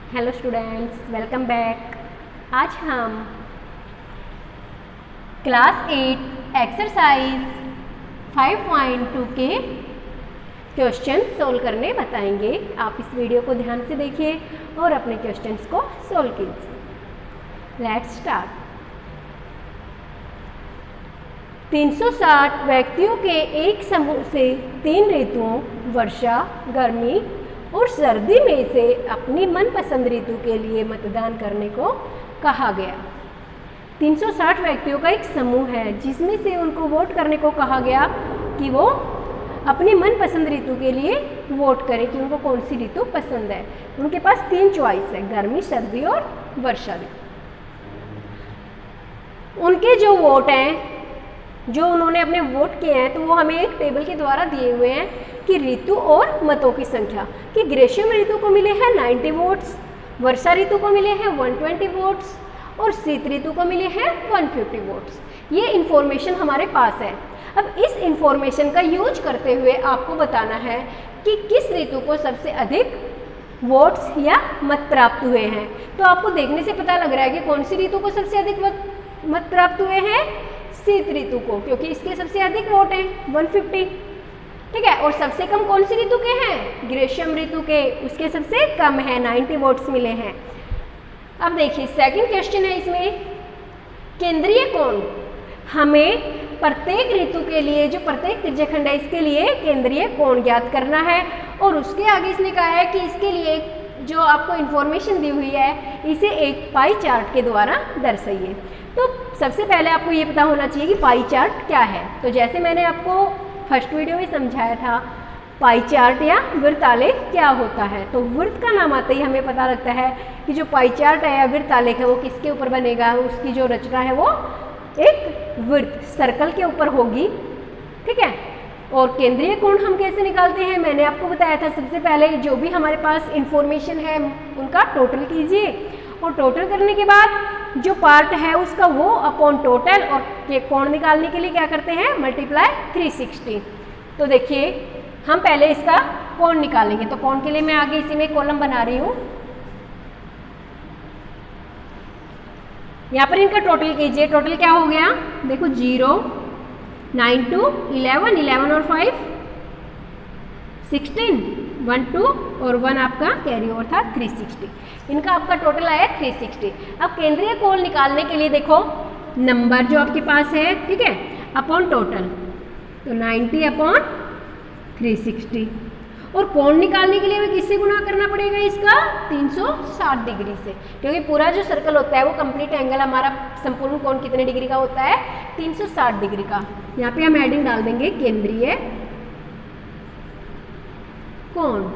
Hello students, welcome back. आज हम class 8 exercise 5.2 के क्वेश्चन सोल्व करने बताएंगे। आप इस वीडियो को ध्यान से देखिए और अपने क्वेश्चंस को सोल्व कीजिए। Let's start. 360 व्यक्तियों के एक समूह से 3 ऋतुओं वर्षा, गर्मी और सर्दी में से अपनी मनपसंद ऋतु के लिए मतदान करने को कहा गया। 360 व्यक्तियों का एक समूह है जिसमें से उनको वोट करने को कहा गया कि वो अपनी मनपसंद ऋतु के लिए वोट करें कि उनको कौन सी ऋतु पसंद है। उनके पास 3 चॉइस है, गर्मी, सर्दी और वर्षा ऋतु। उनके जो वोट हैं, जो उन्होंने अपने वोट किए हैं, तो वो हमें एक टेबल के द्वारा दिए हुए हैं कि ऋतु और मतों की संख्या। कि ग्रीष्म ऋतु को मिले हैं 90 वोट्स, वर्षा ऋतु को मिले हैं 120 वोट्स और शीत ऋतु को मिले हैं 150 वोट्स। ये इंफॉर्मेशन हमारे पास है। अब इस इंफॉर्मेशन का यूज करते हुए आपको बताना है कि किस ऋतु को सबसे अधिक वोट्स या मत प्राप्त हुए हैं। तो आपको देखने से पता लग रहा है कि कौन सी ऋतु को सबसे अधिक मत प्राप्त हुए हैं, शीत ऋतु को, क्योंकि इसके सबसे अधिक वोट हैं 150। ठीक है, और सबसे कम कौन सी ऋतु के हैं, ग्रीष्म ऋतु के, उसके सबसे कम है 90 वोट्स मिले हैं। अब देखिए सेकंड क्वेश्चन है इसमें, केंद्रीय कोण। हमें प्रत्येक ऋतु के लिए जो प्रत्येक त्रिज्यखंड है इसके लिए केंद्रीय कोण ज्ञात करना है। और उसके आगे इसने कहा है कि इसके लिए जो आपको इंफॉर्मेशन दी हुई है इसे एक पाई चार्ट के द्वारा दर्शाइए। तो सबसे पहले आपको ये पता होना चाहिए कि पाई चार्ट क्या है। तो जैसे मैंने आपको फर्स्ट वीडियो में समझाया था, पाई चार्ट या वृत्त आलेख क्या होता है। तो वृत्त का नाम आते ही हमें पता लगता है कि जो पाई चार्ट है या वृत्त आलेख है वो किसके ऊपर बनेगा, उसकी जो रचना है वो एक वृत्त सर्कल के ऊपर होगी। ठीक है, और केंद्रीय कोण हम कैसे निकालते हैं मैंने आपको बताया था। सबसे पहले जो भी हमारे पास इंफॉर्मेशन है उनका टोटल कीजिए और टोटल करने के बाद जो पार्ट है उसका वो अपॉन टोटल, और कोण निकालने के लिए क्या करते हैं, मल्टीप्लाई 360। तो देखिए हम पहले इसका कोण निकालेंगे। तो कोण के लिए मैं आगे इसी में कॉलम बना रही हूँ। यहाँ पर इनका टोटल कीजिए। टोटल क्या हो गया, देखो 0, 9, 2, 11, 11 और 5 16, 1, 2 और 1 आपका कैरी ओवर था 360। इनका आपका टोटल आया 360। अब केंद्रीय कोण निकालने के लिए देखो नंबर जो आपके पास है, ठीक है, अपॉन टोटल, तो 90 अपॉन 360। और कोण निकालने के लिए हमें किससे गुणा करना पड़ेगा, इसका 360 डिग्री से, क्योंकि पूरा जो सर्कल होता है वो कंप्लीट एंगल हमारा संपूर्ण कोण कितने डिग्री का होता है, 360 डिग्री का। यहाँ पे हम एडिंग डाल देंगे केंद्रीय कोण।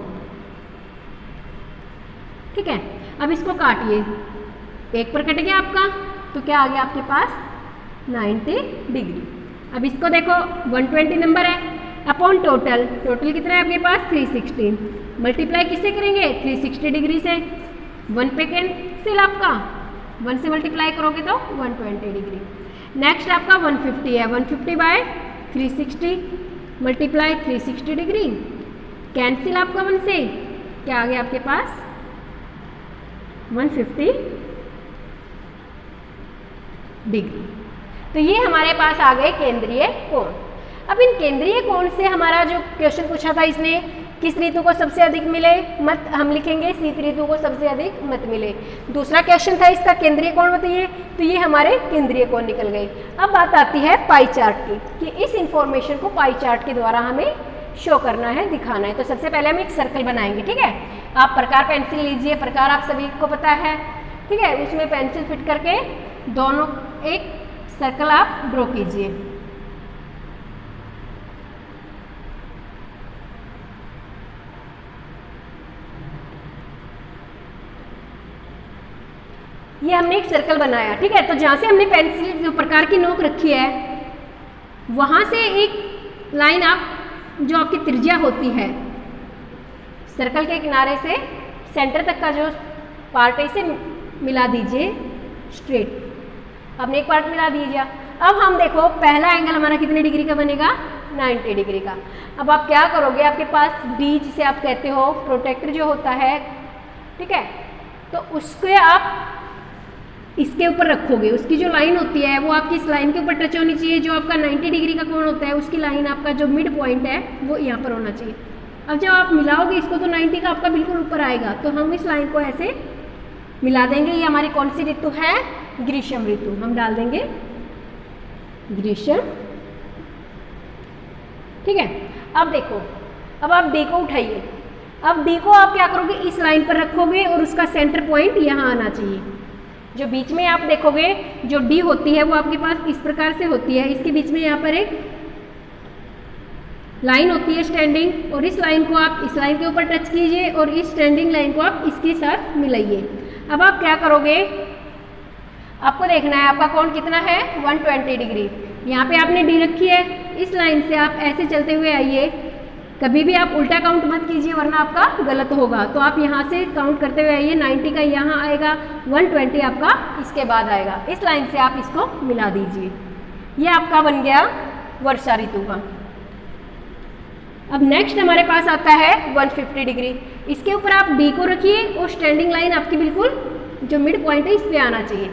ठीक है, अब इसको काटिए, एक पर कट गया आपका, तो क्या आ गया आपके पास 90 डिग्री। अब इसको देखो 120 नंबर है अपॉन टोटल, टोटल कितना है आपके पास 360, मल्टीप्लाई किससे करेंगे 360 डिग्री से, 1 पे कैंसिल आपका, 1 से मल्टीप्लाई करोगे तो 120 डिग्री। नेक्स्ट आपका 150 है, 150 बाय 360 मल्टीप्लाई 360 डिग्री, कैंसिल आपका 1 से, क्या आ गया आपके पास 150 डिग्री। तो ये हमारे पास आ गए केंद्रीय कोण। अब इन केंद्रीय कोण से हमारा जो क्वेश्चन पूछा था इसने, किस ऋतु को सबसे अधिक मिले मत, हम लिखेंगे शीत ऋतु को सबसे अधिक मत मिले। दूसरा क्वेश्चन था इसका केंद्रीय कोण बताइए, तो ये हमारे केंद्रीय कोण निकल गए। अब बात आती है पाई चार्ट की, कि इस इंफॉर्मेशन को पाई चार्ट के द्वारा हमें शो करना है, दिखाना है। तो सबसे पहले हम एक सर्कल बनाएंगे। ठीक है, आप प्रकार पेंसिल लीजिए, प्रकार आप सभी को पता है। ठीक है, उसमें पेंसिल फिट करके दोनों एक सर्कल आप ड्रॉ कीजिए। ये हमने एक सर्कल बनाया। ठीक है, तो जहाँ से हमने पेंसिल जो प्रकार की नोक रखी है वहाँ से एक लाइन आप जो आपकी त्रिज्या होती है सर्कल के किनारे से सेंटर तक का जो पार्ट है इसे मिला दीजिए स्ट्रेट। आपने एक पार्ट मिला दीजिए। अब हम देखो पहला एंगल हमारा कितने डिग्री का बनेगा, 90 डिग्री का। अब आप क्या करोगे, आपके पास डी जिसे आप कहते हो प्रोटेक्टर जो होता है, ठीक है, तो उसके आप इसके ऊपर रखोगे, उसकी जो लाइन होती है वो आपकी इस लाइन के ऊपर टच होनी चाहिए। जो आपका 90 डिग्री का कोण होता है उसकी लाइन आपका जो मिड पॉइंट है वो यहाँ पर होना चाहिए। अब जब आप मिलाओगे इसको तो 90 का आपका बिल्कुल ऊपर आएगा, तो हम इस लाइन को ऐसे मिला देंगे। ये हमारी कौन सी ऋतु है? ग्रीष्म ऋतु। हम डाल देंगे ग्रीष्म, ठीक है। अब देखो, अब आप डी को उठाइए। अब डी को आप क्या करोगे, इस लाइन पर रखोगे और उसका सेंटर पॉइंट यहाँ आना चाहिए। जो बीच में आप देखोगे जो डी होती है वो आपके पास इस प्रकार से होती है। इसके बीच में यहाँ पर एक लाइन होती है स्टैंडिंग, और इस लाइन को आप इस लाइन के ऊपर टच कीजिए और इस स्टैंडिंग लाइन को आप इसके साथ मिलाइए। अब आप क्या करोगे, आपको देखना है आपका कोण कितना है, 120 डिग्री। यहाँ पे आपने डी रखी है, इस लाइन से आप ऐसे चलते हुए आइए। कभी भी आप उल्टा काउंट मत कीजिए वरना आपका गलत होगा। तो आप यहाँ से काउंट करते हुए आइए, 90 का यहाँ आएगा, 120 आपका इसके बाद आएगा। इस लाइन से आप इसको मिला दीजिए। ये आपका बन गया वर्षा ऋतु का। अब नेक्स्ट हमारे पास आता है 150 डिग्री। इसके ऊपर आप डी को रखिए और स्टैंडिंग लाइन आपकी बिल्कुल जो मिड पॉइंट है इस पे आना चाहिए।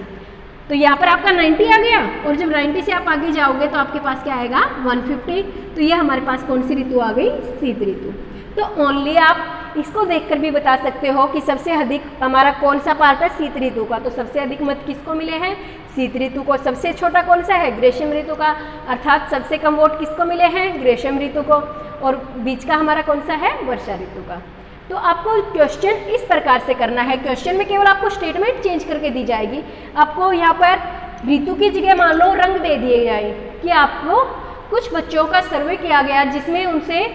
तो यहाँ पर आपका 90 आ गया, और जब 90 से आप आगे जाओगे तो आपके पास क्या आएगा, 150। तो ये हमारे पास कौन सी ऋतु आ गई, शीत ऋतु। तो ओनली आप इसको देखकर भी बता सकते हो कि सबसे अधिक हमारा कौन सा पार्ट है, शीत ऋतु का। तो सबसे अधिक मत किसको मिले हैं, शीत ऋतु को। सबसे छोटा कौन सा है, ग्रीष्म ऋतु का, अर्थात सबसे कम वोट किसको मिले हैं, ग्रीष्म ऋतु को। और बीच का हमारा कौन सा है, वर्षा ऋतु का। तो आपको क्वेश्चन इस प्रकार से करना है। क्वेश्चन में केवल आपको स्टेटमेंट चेंज करके दी जाएगी। आपको यहाँ पर ऋतु की जगह मान लो रंग दे दिए जाए कि आपको कुछ बच्चों का सर्वे किया गया जिसमें उनसे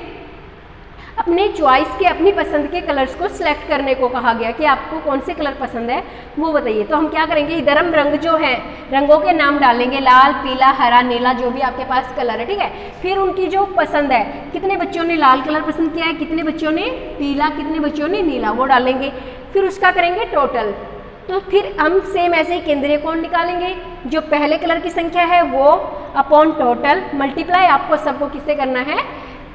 अपने चॉइस के, अपनी पसंद के कलर्स को सिलेक्ट करने को कहा गया कि आपको कौन से कलर पसंद है वो बताइए। तो हम क्या करेंगे, इधर हम रंग जो है रंगों के नाम डालेंगे, लाल, पीला, हरा, नीला, जो भी आपके पास कलर है, ठीक है। फिर उनकी जो पसंद है, कितने बच्चों ने लाल कलर पसंद किया है, कितने बच्चों ने पीला, कितने बच्चों ने नीला, वो डालेंगे। फिर उसका करेंगे टोटल। तो फिर हम सेम ऐसे ही केंद्रीय कोण निकालेंगे। जो पहले कलर की संख्या है वो अपॉन टोटल मल्टीप्लाई आपको सबको किससे करना है,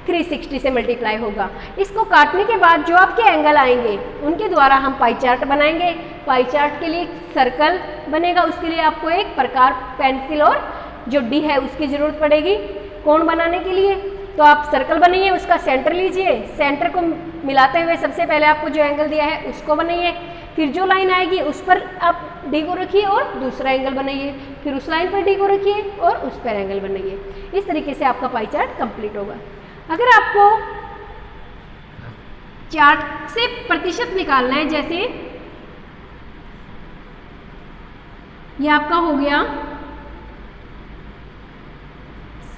360 से मल्टीप्लाई होगा। इसको काटने के बाद जो आपके एंगल आएंगे उनके द्वारा हम पाई चार्ट बनाएंगे। पाई चार्ट के लिए सर्कल बनेगा, उसके लिए आपको एक प्रकार पेंसिल और जो डी है उसकी ज़रूरत पड़ेगी कोण बनाने के लिए। तो आप सर्कल बनाइए, उसका सेंटर लीजिए, सेंटर को मिलाते हुए सबसे पहले आपको जो एंगल दिया है उसको बनाइए। फिर जो लाइन आएगी उस पर आप डी को रखिए और दूसरा एंगल बनाइए। फिर उस लाइन पर डी को रखिए और उस पर एंगल बनाइए। इस तरीके से आपका पाई चार्ट कंप्लीट होगा। अगर आपको चार्ट से प्रतिशत निकालना है, जैसे ये आपका हो गया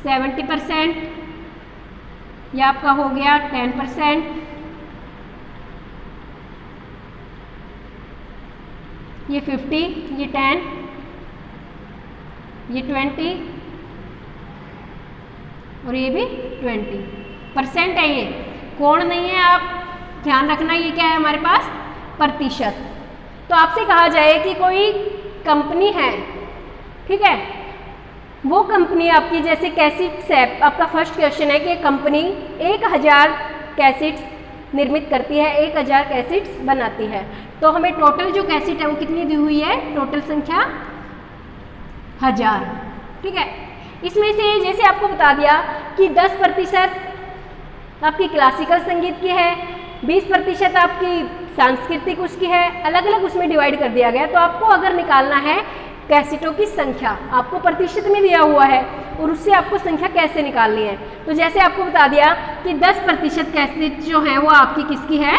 70%, ये आपका हो गया 10%, ये 50, ये 10, ये 20 और ये भी 20% है। ये कोण नहीं है, आप ध्यान रखना। ये क्या है हमारे पास, प्रतिशत। तो आपसे कहा जाए कि कोई कंपनी है, ठीक है, वो कंपनी आपकी जैसे कैसेट्स है। आपका फर्स्ट क्वेश्चन है कि कंपनी 1000 कैसेट्स निर्मित करती है, 1000 कैसेट्स बनाती है। तो हमें टोटल जो कैसेट है वो कितनी दी हुई है, टोटल संख्या 1000, ठीक है। इसमें से जैसे आपको बता दिया कि 10% आपकी क्लासिकल संगीत की है, 20% आपकी सांस्कृतिक उसकी है, अलग अलग उसमें डिवाइड कर दिया गया। तो आपको अगर निकालना है कैसेटों की संख्या, आपको प्रतिशत में दिया हुआ है और उससे आपको संख्या कैसे निकालनी है। तो जैसे आपको बता दिया कि 10% कैसेट जो है वो आपकी किसकी है,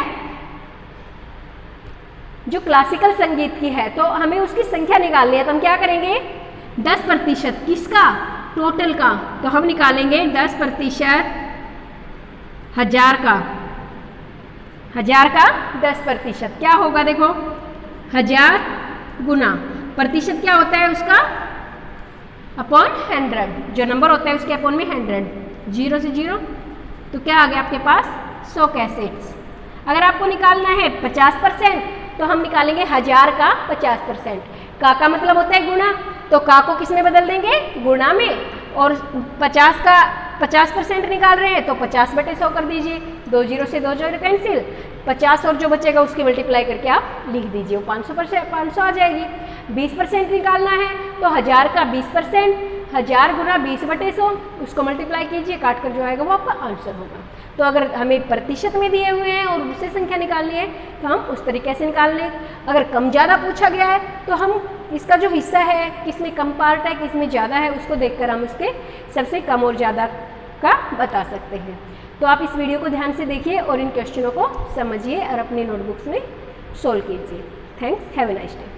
जो क्लासिकल संगीत की है। तो हमें उसकी संख्या निकालनी है। तो हम क्या करेंगे, 10% किसका, टोटल का। तो हम निकालेंगे 10% 1000 का, 1000 का 10% क्या होगा, देखो 1000 गुना प्रतिशत क्या होता है उसका, अपॉन 100। जो नंबर होता है उसके अपॉन में 100, 0 से 0, तो क्या आ गया आपके पास 100 कैसेट्स। अगर आपको निकालना है 50%, तो हम निकालेंगे 1000 का 50%। का मतलब होता है गुणा, तो का को किस में बदल देंगे, गुणा में। और 50 का 50% निकाल रहे हैं तो 50/100 कर दीजिए। 2 जीरो से 2 जीरो कैंसिल, 50 और जो बचेगा उसकी मल्टीप्लाई करके आप लिख दीजिए, वो 500 आ जाएगी। 20% निकालना है तो 1000 का 20%, 1000 गुना 20/100, उसको मल्टीप्लाई कीजिए, काट कर जो आएगा वो आपका आंसर होगा। तो अगर हमें प्रतिशत में दिए हुए हैं और दूसरी संख्या निकालनी है तो हम उस तरीके से निकाल लें। अगर कम ज़्यादा पूछा गया है तो हम इसका जो हिस्सा है, किसमें कम पार्ट है किसमें ज़्यादा है, उसको देखकर हम उसके सबसे कम और ज़्यादा का बता सकते हैं। तो आप इस वीडियो को ध्यान से देखिए और इन क्वेश्चनों को समझिए और अपनी नोटबुक्स में सोल्व कीजिए। Thanks, have a nice day.